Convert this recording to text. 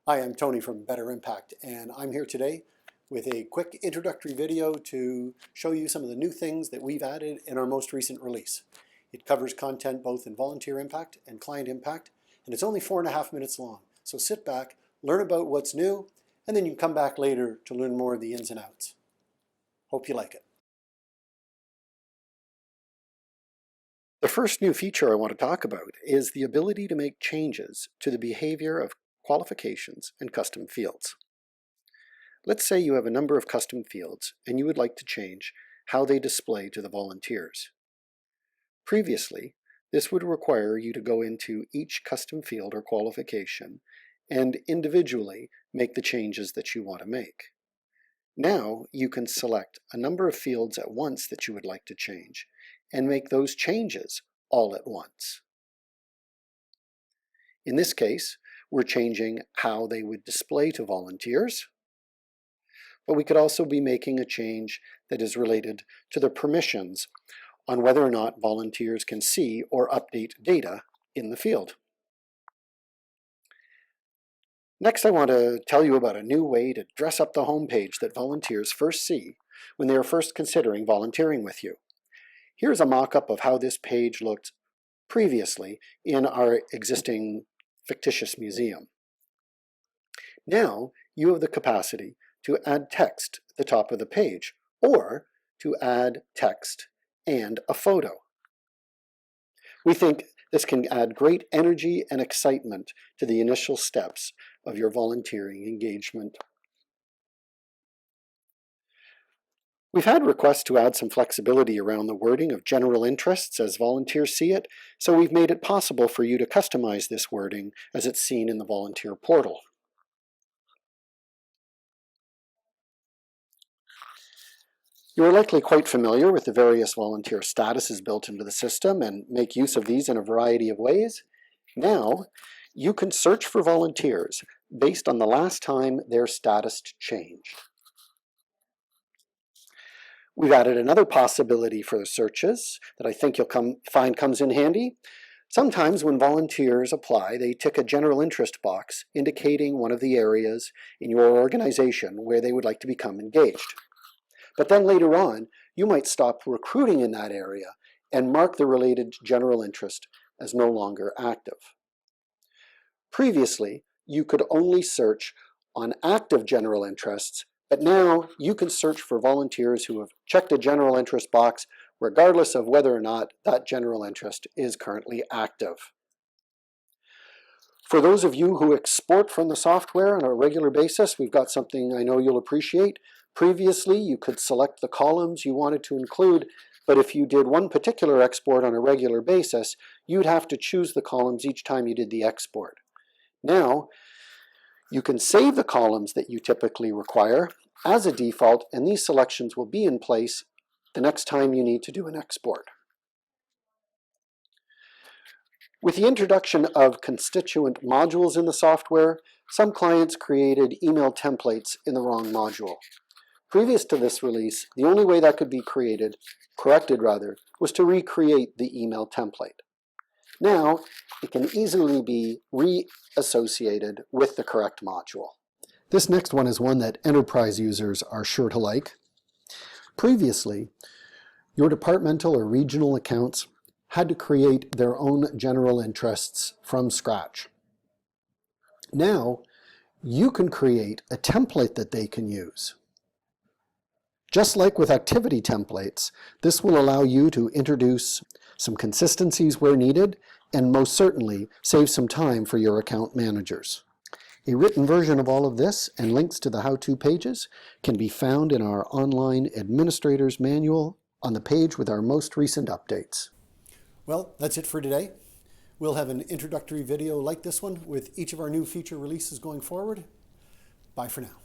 Hi, I'm Tony from Better Impact, and I'm here today with a quick introductory video to show you some of the new things that we've added in our most recent release. It covers content both in volunteer impact and client impact, and it's only 4.5 minutes long. So sit back, learn about what's new, and then you can come back later to learn more of the ins and outs. Hope you like it. The first new feature I want to talk about is the ability to make changes to the behavior of qualifications and custom fields. Let's say you have a number of custom fields and you would like to change how they display to the volunteers. Previously, this would require you to go into each custom field or qualification and individually make the changes that you want to make. Now you can select a number of fields at once that you would like to change and make those changes all at once. In this case, we're changing how they would display to volunteers, but we could also be making a change that is related to the permissions on whether or not volunteers can see or update data in the field. Next, I want to tell you about a new way to dress up the homepage that volunteers first see when they are first considering volunteering with you. Here's a mock-up of how this page looked previously in our existing fictitious museum. Now you have the capacity to add text at the top of the page, or to add text and a photo. We think this can add great energy and excitement to the initial steps of your volunteering engagement. We've had requests to add some flexibility around the wording of general interests as volunteers see it, so we've made it possible for you to customize this wording as it's seen in the volunteer portal. You're likely quite familiar with the various volunteer statuses built into the system and make use of these in a variety of ways. Now, you can search for volunteers based on the last time their status changed. We've added another possibility for the searches that I think you'll find comes in handy. Sometimes when volunteers apply, they tick a general interest box indicating one of the areas in your organization where they would like to become engaged. But then later on, you might stop recruiting in that area and mark the related general interest as no longer active. Previously, you could only search on active general interests, but now you can search for volunteers who have checked a general interest box regardless of whether or not that general interest is currently active. For those of you who export from the software on a regular basis, we've got something I know you'll appreciate. Previously, you could select the columns you wanted to include, but if you did one particular export on a regular basis, you'd have to choose the columns each time you did the export. Now, you can save the columns that you typically require as a default, and these selections will be in place the next time you need to do an export. With the introduction of constituent modules in the software, some clients created email templates in the wrong module. Previous to this release, the only way that could be corrected, was to recreate the email template. Now, it can easily be reassociated with the correct module. This next one is one that enterprise users are sure to like. Previously, your departmental or regional accounts had to create their own general interests from scratch. Now, you can create a template that they can use. Just like with activity templates, this will allow you to introduce some consistencies where needed and most certainly save some time for your account managers. A written version of all of this and links to the how-to pages can be found in our online administrator's manual on the page with our most recent updates. Well, that's it for today. We'll have an introductory video like this one with each of our new feature releases going forward. Bye for now.